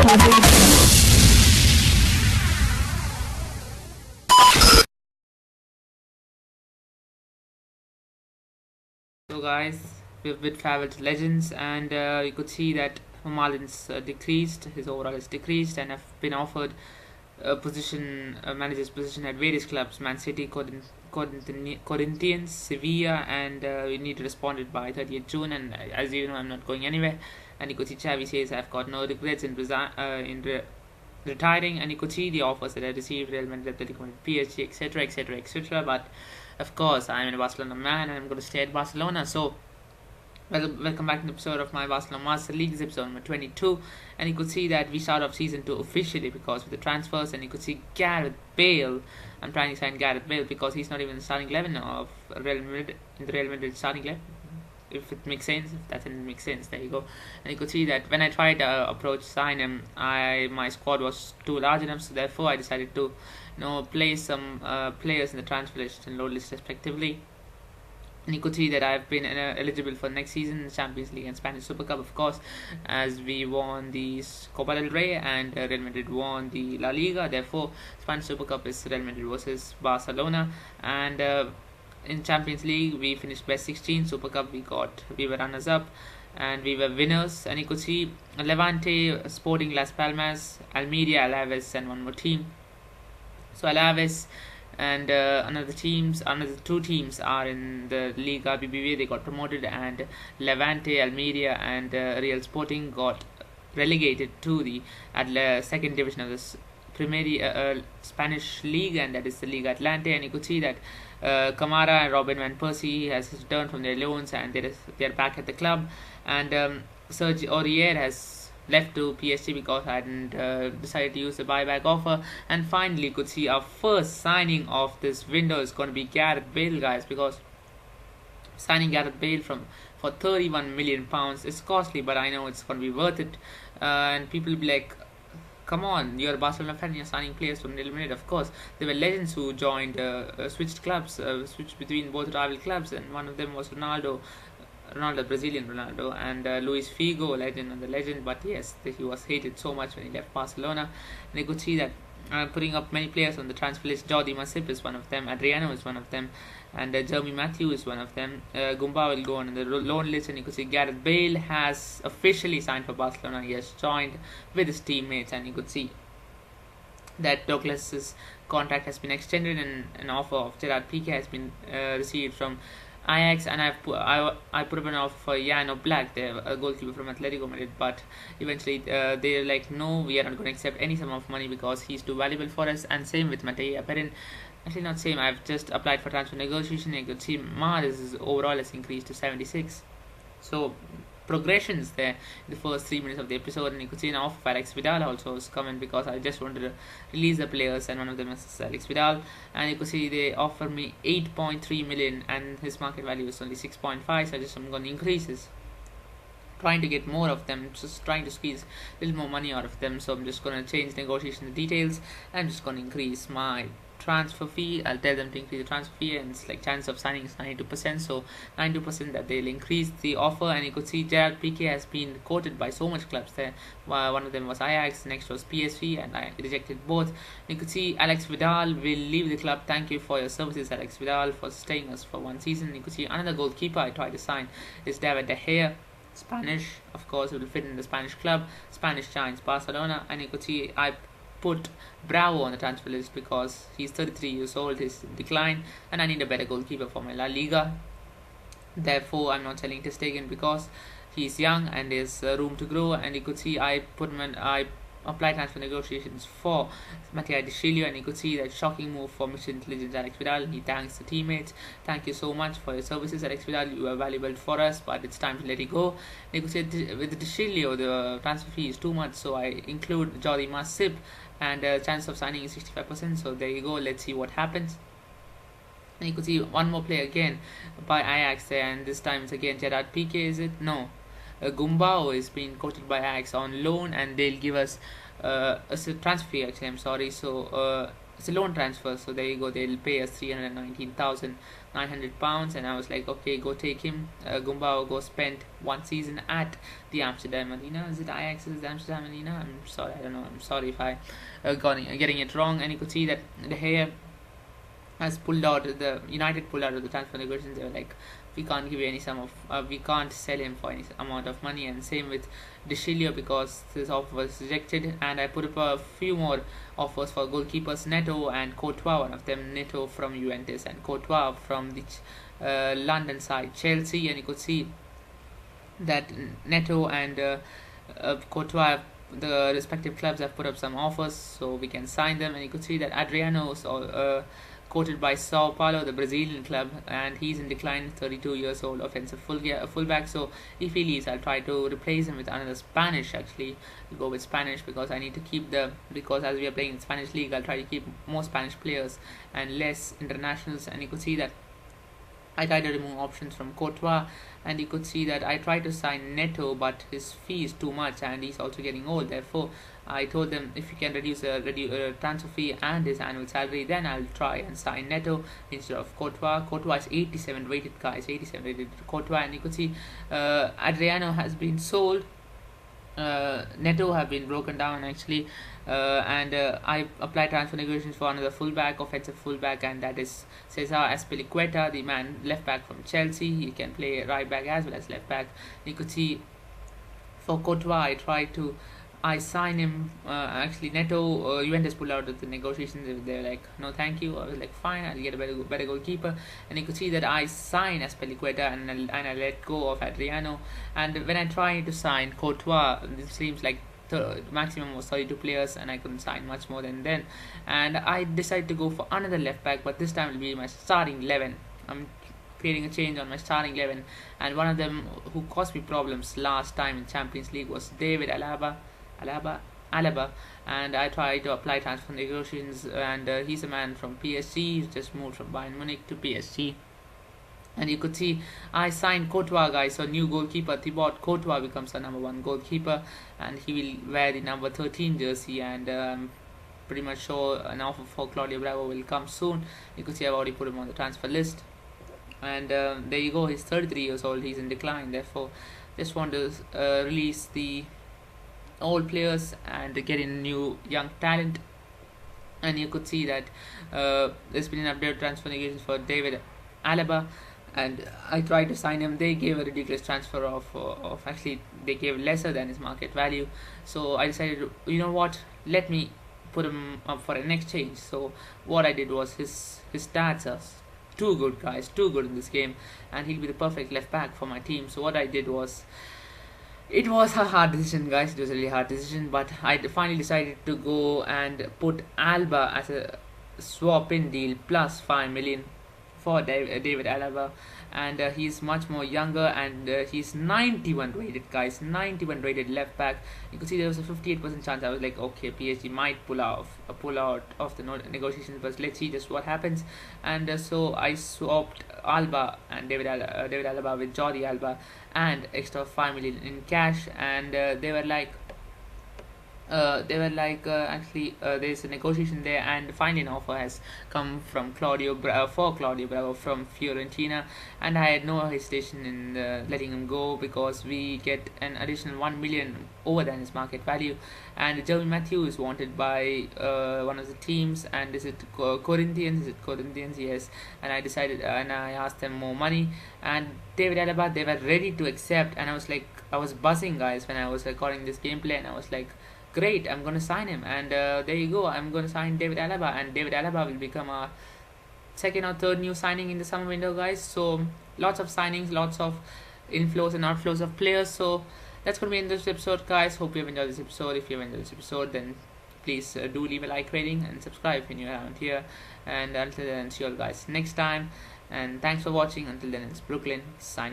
So guys, we've bid farewell to legends, and you could see that Marlin's decreased, his overall has decreased, and have been offered a position, a manager's position at various clubs: Man City, Corinthians, Sevilla, and we need to respond it by 30th June. And as you know, I'm not going anywhere. And you could see Xavi says, "I've got no regrets in retiring." And you could see the offers that I received: Real Madrid, Atletico Madrid, PSG, etc., etc., etc. But of course, I'm a Barcelona man, and I'm going to stay at Barcelona. So welcome back to the episode of my Barcelona Master League. This is episode number 22, and you could see that we start off season 2 officially because with the transfers, and you could see Gareth Bale. I'm trying to sign Gareth Bale because he's not even in the starting 11 of Real Madrid, in the Real Madrid starting 11. If it makes sense, if that doesn't make sense, there you go. And you could see that when I tried to approach sign him, my squad was too large enough, so therefore I decided to place some players in the transfer list and load list respectively. And you could see that I've been eligible for next season Champions League and Spanish Super Cup, of course, as we won the Copa del Rey and Real Madrid won the La Liga. Therefore, Spanish Super Cup is Real Madrid versus Barcelona, and in Champions League we finished best 16. Super Cup we were runners up, and we were winners. And you could see Levante, Sporting Las Palmas, Almeria, Alaves, and one more team. So Alaves and another two teams are in the Liga BBVA. They got promoted, and Levante, Almeria, and Real Sporting got relegated to the second division of this Primera Spanish league, and that is the Liga Atlante. And you could see that Camara and Robin van Persie has returned from their loans, and they're back at the club. And Serge Aurier has left to PSG because I hadn't decided to use the buyback offer. And finally, you could see our first signing of this window is going to be Gareth Bale, guys, because signing Gareth Bale for £31 million is costly, but I know it's going to be worth it. And people will be like, come on, you're a Barcelona fan, you're signing players from Real Madrid. Of course, there were legends who joined, switched clubs, switched between both rival clubs, and one of them was Ronaldo, Brazilian Ronaldo, and Luis Figo, legend and the legend. But yes, he was hated so much when he left Barcelona. And you could see that putting up many players on the transfer list. Jordi Masip is one of them, Adriano is one of them, and Jeremy Matthew is one of them. Gumba will go on the loan list. And you could see Gareth Bale has officially signed for Barcelona. He has joined with his teammates, and you could see that Douglas's contract has been extended, and an offer of Gerard Piqué has been received from Ajax. And I put up an offer for Jan Oblak, a goalkeeper from Atletico Madrid, but eventually they're like, no, we are not going to accept any sum of money because he's too valuable for us. And same with Matej Perin. Actually, not same. I've just applied for transfer negotiation. You could see Mars overall has increased to 76. So progressions there in the first 3 minutes of the episode. And you could see an offer for Alex Vidal also is coming because I just wanted to release the players, and one of them is Alex Vidal. And you could see they offer me 8.3 million, and his market value is only 6.5. So I'm going to increase his, trying to get more of them, just trying to squeeze a little more money out of them. So I'm just going to change negotiation details. I'm just going to increase my transfer fee. I'll tell them to increase the transfer fee, and it's like chance of signing is 92%, so 92% that they'll increase the offer. And you could see Gerard Piqué has been quoted by so much clubs there. One of them was Ajax, next was PSV, and I rejected both. You could see Alex Vidal will leave the club. Thank you for your services, Alex Vidal, for staying us for one season. You could see another goalkeeper I tried to sign is David De Gea, Spanish, of course, it will fit in the Spanish club, Spanish giants Barcelona. And you could see I put Bravo on the transfer list because he's 33 years old, he's in decline, and I need a better goalkeeper for my La Liga. Therefore, I'm not selling Ter Stegen because he's young and there's room to grow. And you could see I applied transfer negotiations for Matteo Deschilio, and you could see that shocking move for Mr. Intelligence Alex Vidal. He thanks the teammates. Thank you so much for your services, Alex Vidal. You are valuable for us, but it's time to let it go. And you could see with Deschilio, the transfer fee is too much, so I include Jordi Masip, and chance of signing is 65%. So there you go. Let's see what happens. And you could see one more player again by Ajax there, and this time it's again Gerard Piqué. Is it? No. Gumbao is being quoted by Ajax on loan, and they'll give us a transfer fee. Actually, I'm sorry. So it's a loan transfer, so there you go, they'll pay us £319,900, and I was like, okay, go take him. Gumbao go spent 1 season at the Amsterdam Arena. Is it Ajax? Is it Amsterdam Arena? I'm sorry, I don't know. I'm sorry if I getting it wrong. And you could see that the hair has pulled out. The United pulled out of the transfer negotiations. They were like, we can't give you any sum of, we can't sell him for any amount of money. And same with De Chilio, because this offer was rejected, and I put up a few more offers for goalkeepers, Neto and Courtois. One of them Neto from Juventus and Courtois from the London side Chelsea. And you could see that Neto and Courtois, the respective clubs have put up some offers, so we can sign them. And you could see that Adriano is quoted by Sao Paulo, the Brazilian club, and he's in decline, 32 years old, offensive fullback. So if he leaves, I'll try to replace him with another Spanish. Actually, I'll go with Spanish, because I need to keep because as we are playing in Spanish league, I'll try to keep more Spanish players and less internationals. And you could see that I tried to remove options from Courtois, and you could see that I tried to sign Neto, but his fee is too much and he's also getting old. Therefore, I told them, if you can reduce a transfer fee and his annual salary, then I'll try and sign Neto instead of Courtois. Courtois is 87 rated, guys, 87 rated Courtois. And you could see Adriano has been sold. Neto have been broken down actually, and I applied transfer negotiations for another fullback, offensive fullback, and that is Cesar Azpilicueta, the man left back from Chelsea. He can play right back as well as left back. You could see for Courtois, I signed him. Actually, Neto, Juventus pulled out of the negotiations. They were like, no, thank you. I was like, fine, I'll get a better goalkeeper. And you could see that I signed Azpilicueta and I let go of Adriano. And when I tried to sign Courtois, it seems like the maximum was 32 players, and I couldn't sign much more than then. And I decided to go for another left back, but this time it will be my starting 11. I'm creating a change on my starting 11, and one of them who caused me problems last time in Champions League was David Alaba, and I tried to apply transfer negotiations, and he's a man from PSG. He's just moved from Bayern Munich to PSG. And you could see I signed Courtois, guys. So new goalkeeper Thibaut Courtois becomes the #1 goalkeeper, and he will wear the number 13 jersey. And pretty much sure an offer for Claudio Bravo will come soon. You could see I've already put him on the transfer list. And there you go. He's 33 years old. He's in decline. Therefore, just want to release the old players and get in new young talent. And you could see that there's been an update transfer negotiations for David Alaba, and I tried to sign him. They gave a ridiculous transfer of actually they gave lesser than his market value. So I decided, you know what, let me put him up for an exchange. So what I did was his stats are too good, guys, too good in this game, and he'll be the perfect left back for my team. So what I did was, it was a hard decision, guys. It was a really hard decision, but I finally decided to go and put Alba as a swap-in deal plus 5 million for David Alaba, and he's much more younger, and he's 91 rated, guys, 91 rated left back. You could see there was a 58% chance. I was like, okay, PSG might pull out of the negotiations, but let's see just what happens. And so I swapped Alba and David Alaba with Jordi Alba and extra 5 million in cash, and they were like actually there's a negotiation there, and finally an offer has come from Claudio Bravo from Fiorentina, and I had no hesitation in letting him go, because we get an additional 1 million over than his market value. And Jeremy Matthew is wanted by one of the teams, and is it Corinthians? Yes. And I decided, and I asked them more money, and David Alaba, they were ready to accept, and I was buzzing, guys, when I was recording this gameplay, and I was like, great, I'm going to sign him. And there you go, I'm going to sign David Alaba, and David Alaba will become our second or third new signing in the summer window, guys. So lots of signings, lots of inflows and outflows of players. So that's going to be in this episode, guys. Hope you have enjoyed this episode. If you have enjoyed this episode, then please do leave a like rating and subscribe if you're around here. And until then, see you all guys next time, and thanks for watching. Until then, it's Brooklyn signing.